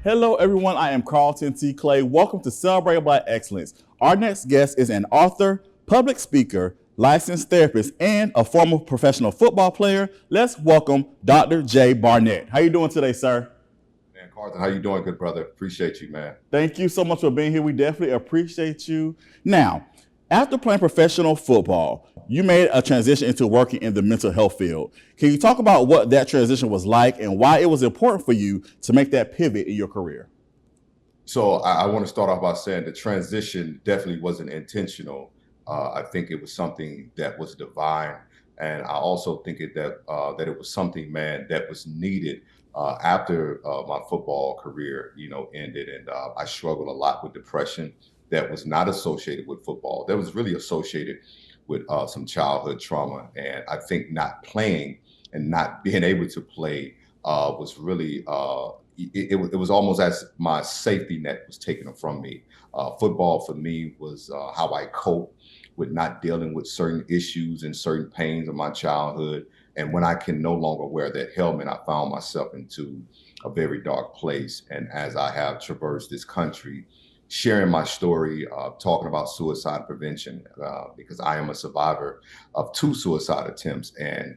Hello, everyone. I am Carlton T. Clay. Welcome to Celebrate Black Excellence. Our next guest is an author, public speaker, licensed therapist, and a former professional football player. Let's welcome Dr. J. Barnett. How you doing today, sir? Man, Carlton, how you doing, good brother? Appreciate you, man. Thank you so much for being here. We definitely appreciate you. Now, after playing professional football, you made a transition into working in the mental health field. Can you talk about what that transition was like and why it was important for you to make that pivot in your career? So I want to start off by saying the transition definitely wasn't intentional. I think it was something that was divine, and I also think that it was something, man, that was needed after my football career, ended, and I struggled a lot with depression that was not associated with football. That was really associated with some childhood trauma, and I think not playing and not being able to play was really it was almost as my safety net was taken from me. Football for me was how I cope with not dealing with certain issues and certain pains of my childhood. And when I can no longer wear that helmet, I found myself into a very dark place. And as I have traversed this country, sharing my story, talking about suicide prevention, because I am a survivor of 2 suicide attempts. And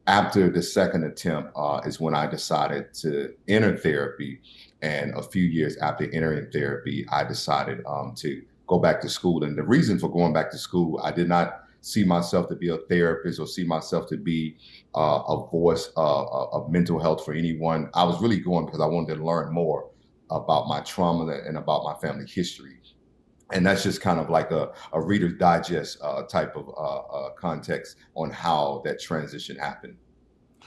after the second attempt is when I decided to enter therapy. And a few years after entering therapy, I decided to go back to school. And the reason for going back to school, I did not see myself to be a therapist or see myself to be a voice of mental health for anyone. I was really going because I wanted to learn more about my trauma and about my family history. And that's just kind of like a Reader's Digest type of context on how that transition happened.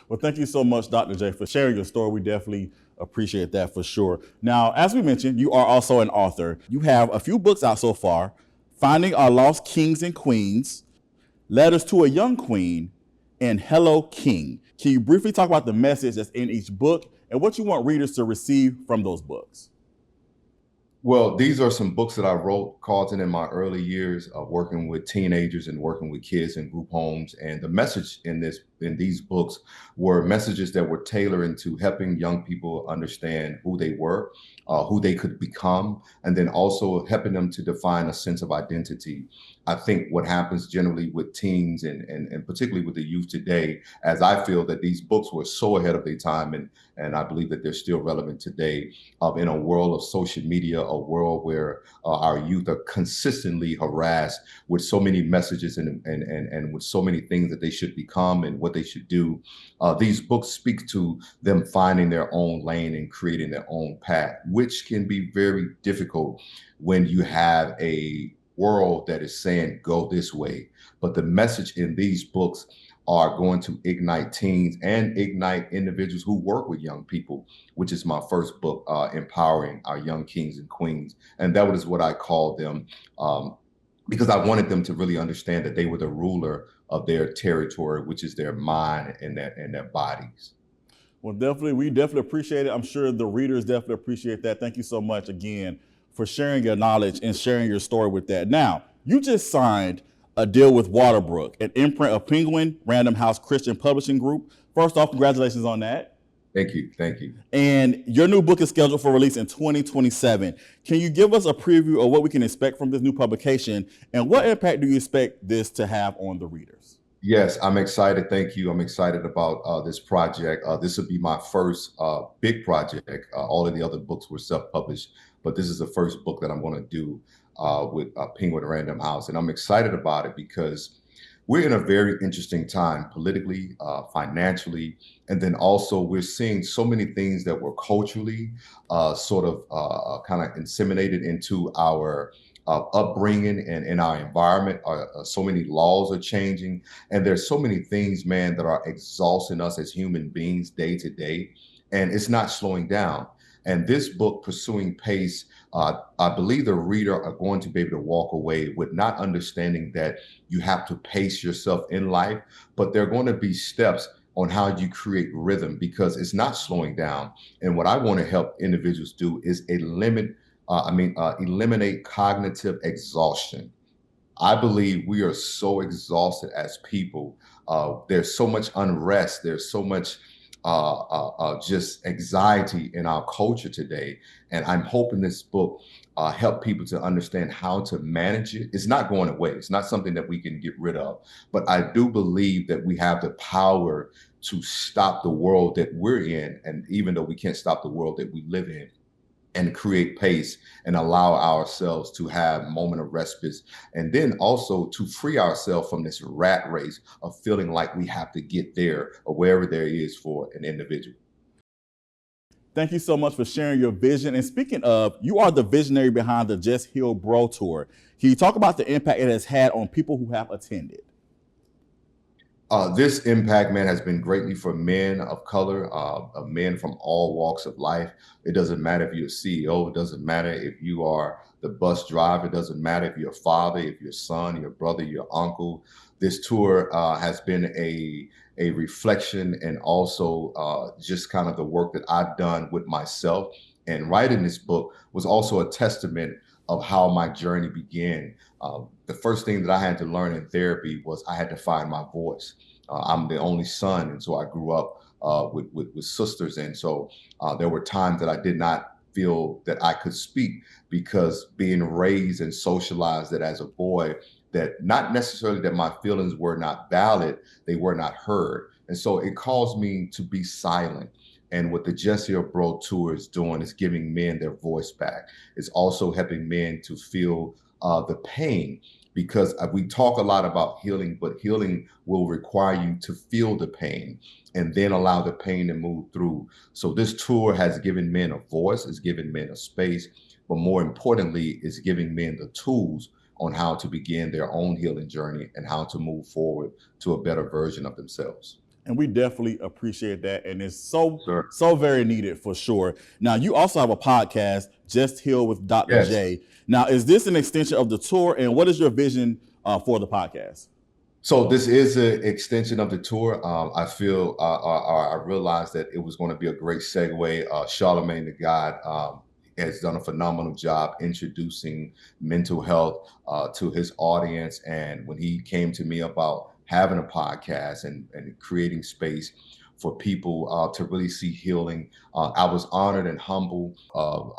Well, thank you so much, Dr. J, for sharing your story. We definitely appreciate that for sure. Now, as we mentioned, you are also an author. You have a few books out so far: Finding Our Lost Kings and Queens, Letters to a Young Queen, and Hello King. Can you briefly talk about the message that's in each book and what you want readers to receive from those books? Well, these are some books that I wrote, Carlton, in my early years of working with teenagers and working with kids in group homes. And the message in these books were messages that were tailored into helping young people understand who they were, who they could become, and then also helping them to define a sense of identity. I think what happens generally with teens and particularly with the youth today, as I feel that these books were so ahead of their time, and I believe that they're still relevant today, in a world of social media, a world where our youth are consistently harassed with so many messages and with so many things that they should become and what they should do. These books speak to them finding their own lane and creating their own path, which can be very difficult when you have a world that is saying go this way. But the message in these books are going to ignite teens and ignite individuals who work with young people, which is my first book, Empowering Our Young Kings and Queens. And that was what I called them, because I wanted them to really understand that they were the ruler of their territory, which is their mind and their bodies. Well, definitely, we definitely appreciate it. I'm sure the readers definitely appreciate that. Thank you so much again for sharing your knowledge and sharing your story with that. Now, you just signed a deal with Waterbrook, an imprint of Penguin Random House Christian Publishing Group. First off, congratulations on that. Thank you. Thank you. And your new book is scheduled for release in 2027. Can you give us a preview of what we can expect from this new publication, and what impact do you expect this to have on the readers? Yes, I'm excited. Thank you. I'm excited about this project. This will be my first big project. All of the other books were self-published, but this is the first book that I'm going to do with Penguin Random House. And I'm excited about it because we're in a very interesting time politically, financially, and then also we're seeing so many things that were culturally sort of kind of inseminated into our upbringing and in our environment. So many laws are changing, and there's so many things, man, that are exhausting us as human beings day to day, and it's not slowing down. And this book, Pursuing Pace, I believe the reader are going to be able to walk away with not understanding that you have to pace yourself in life, but there are going to be steps on how you create rhythm because it's not slowing down. And what I want to help individuals do is eliminate cognitive exhaustion. I believe we are so exhausted as people. There's so much unrest. There's so much just anxiety in our culture today. And I'm hoping this book help people to understand how to manage it. It's not going away. It's not something that we can get rid of. But I do believe that we have the power to stop the world that we're in. And even though we can't stop the world that we live in, and create pace and allow ourselves to have moment of respite, and then also to free ourselves from this rat race of feeling like we have to get there or wherever there is for an individual. Thank you so much for sharing your vision. And speaking of, you are the visionary behind the Just Heal Bro Tour. Can you talk about the impact it has had on people who have attended? This impact, man, has been greatly for men of color, men from all walks of life. It doesn't matter if you're a CEO. It doesn't matter if you are the bus driver. It doesn't matter if you're a father, if you're a son, your brother, your uncle. This tour has been a reflection and also just kind of the work that I've done with myself. And writing this book was also a testament of how my journey began. The first thing that I had to learn in therapy was I had to find my voice. I'm the only son, and so I grew up with sisters, and so there were times that I did not feel that I could speak because being raised and socialized that as a boy, that not necessarily that my feelings were not valid, they were not heard, and so it caused me to be silent. And what the Jesse or Bro Tour is doing is giving men their voice back. It's also helping men to feel the pain, because we talk a lot about healing, but healing will require you to feel the pain and then allow the pain to move through. So this tour has given men a voice, it's given men a space, but more importantly, it's giving men the tools on how to begin their own healing journey and how to move forward to a better version of themselves. And we definitely appreciate that. And it's so, Sure. so very needed for sure. Now, you also have a podcast, Just Heal with Dr. Yes. J. Now, is this an extension of the tour? And what is your vision for the podcast? So this is an extension of the tour. I realized that it was going to be a great segue. Charlemagne the God has done a phenomenal job introducing mental health to his audience. And when he came to me about having a podcast and creating space for people to really see healing, I was honored and humbled.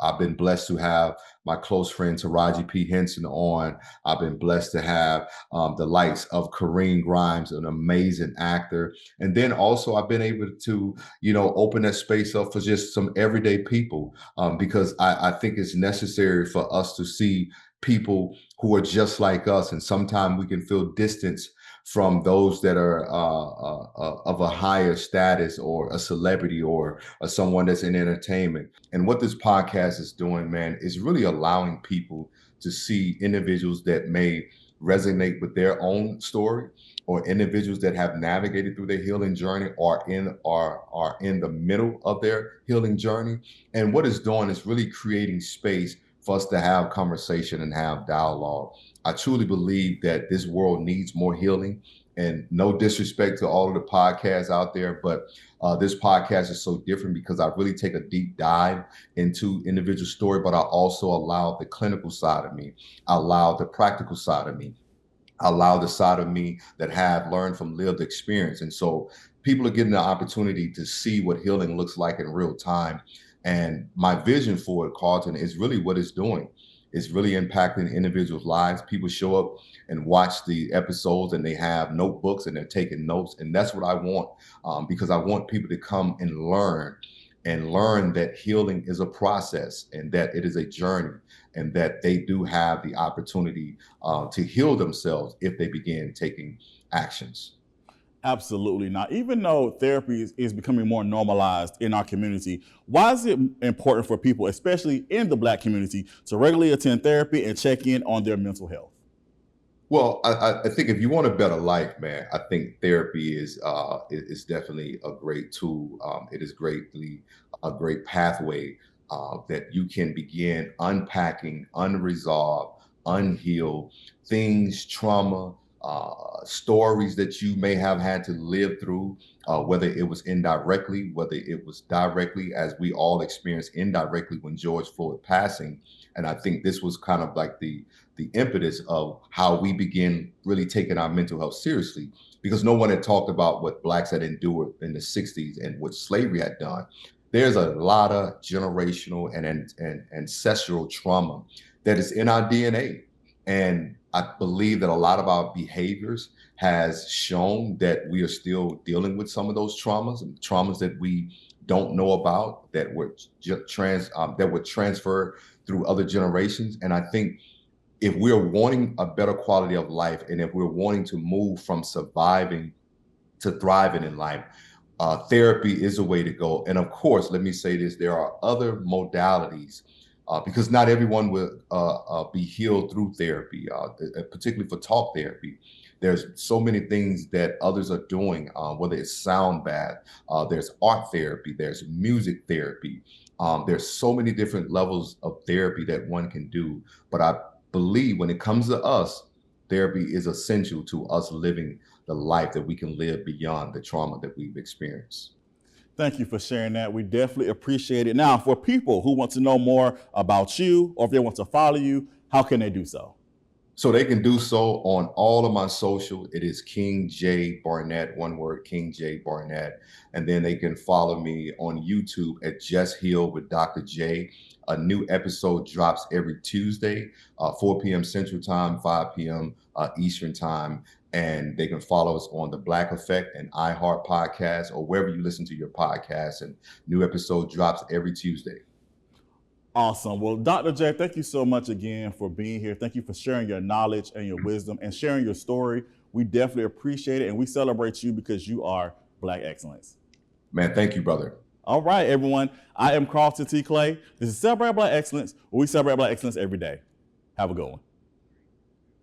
I've been blessed to have my close friend Taraji P. Henson on. I've been blessed to have the likes of Kareem Grimes, an amazing actor. And then also I've been able to, open that space up for just some everyday people, because I think it's necessary for us to see people who are just like us. And sometimes we can feel distance from those that are of a higher status or a celebrity or someone that's in entertainment. And what this podcast is doing, man, is really allowing people to see individuals that may resonate with their own story, or individuals that have navigated through their healing journey or are in the middle of their healing journey. And what it's doing is really creating space for us to have conversation and have dialogue. I truly believe that this world needs more healing. And no disrespect to all of the podcasts out there, but this podcast is so different because I really take a deep dive into individual story, but I also allow the clinical side of me, I allow the practical side of me, I allow the side of me that have learned from lived experience. And so people are getting the opportunity to see what healing looks like in real time. And my vision for it, Carlton, is really what it's doing. It's really impacting individuals' lives. People show up and watch the episodes and they have notebooks and they're taking notes. And that's what I want, because I want people to come and learn that healing is a process and that it is a journey, and that they do have the opportunity to heal themselves if they begin taking actions. Absolutely. Now, even though therapy is becoming more normalized in our community, why is it important for people, especially in the Black community, to regularly attend therapy and check in on their mental health? Well, I think if you want a better life, man, I think therapy is definitely a great tool. It is greatly a great pathway that you can begin unpacking unresolved, unhealed things, trauma, stories that you may have had to live through, whether it was indirectly, whether it was directly, as we all experienced indirectly when George Floyd passing. And I think this was kind of like the impetus of how we begin really taking our mental health seriously, because no one had talked about what Blacks had endured in the 60s and what slavery had done. There's a lot of generational and ancestral trauma that is in our DNA. And I believe that a lot of our behaviors has shown that we are still dealing with some of those traumas, and traumas that we don't know about, that were that were transferred through other generations. And I think if we're wanting a better quality of life, and if we're wanting to move from surviving to thriving in life, therapy is a way to go. And of course, let me say this, there are other modalities, because not everyone will be healed through therapy, particularly for talk therapy. There's so many things that others are doing, whether it's sound bath, there's art therapy, there's music therapy. There's so many different levels of therapy that one can do. But I believe when it comes to us, therapy is essential to us living the life that we can live beyond the trauma that we've experienced. Thank you for sharing that. We definitely appreciate it. Now, for people who want to know more about you, or if they want to follow you, how can they do so? So they can do so on all of my social. It is King J Barnett, one word, King J Barnett. And then they can follow me on YouTube at Just Heal with Dr. J. A new episode drops every Tuesday, 4 p.m. Central Time, 5 p.m. Eastern Time. And they can follow us on the Black Effect and iHeart podcast, or wherever you listen to your podcasts. And new episode drops every Tuesday. Awesome. Well, Dr. J, thank you so much again for being here. Thank you for sharing your knowledge and your wisdom and sharing your story. We definitely appreciate it, and we celebrate you because you are Black excellence. Man, thank you, brother. All right, everyone. I am Carlton T. Clay. This is Celebrate Black Excellence, where we celebrate Black excellence every day. Have a good one.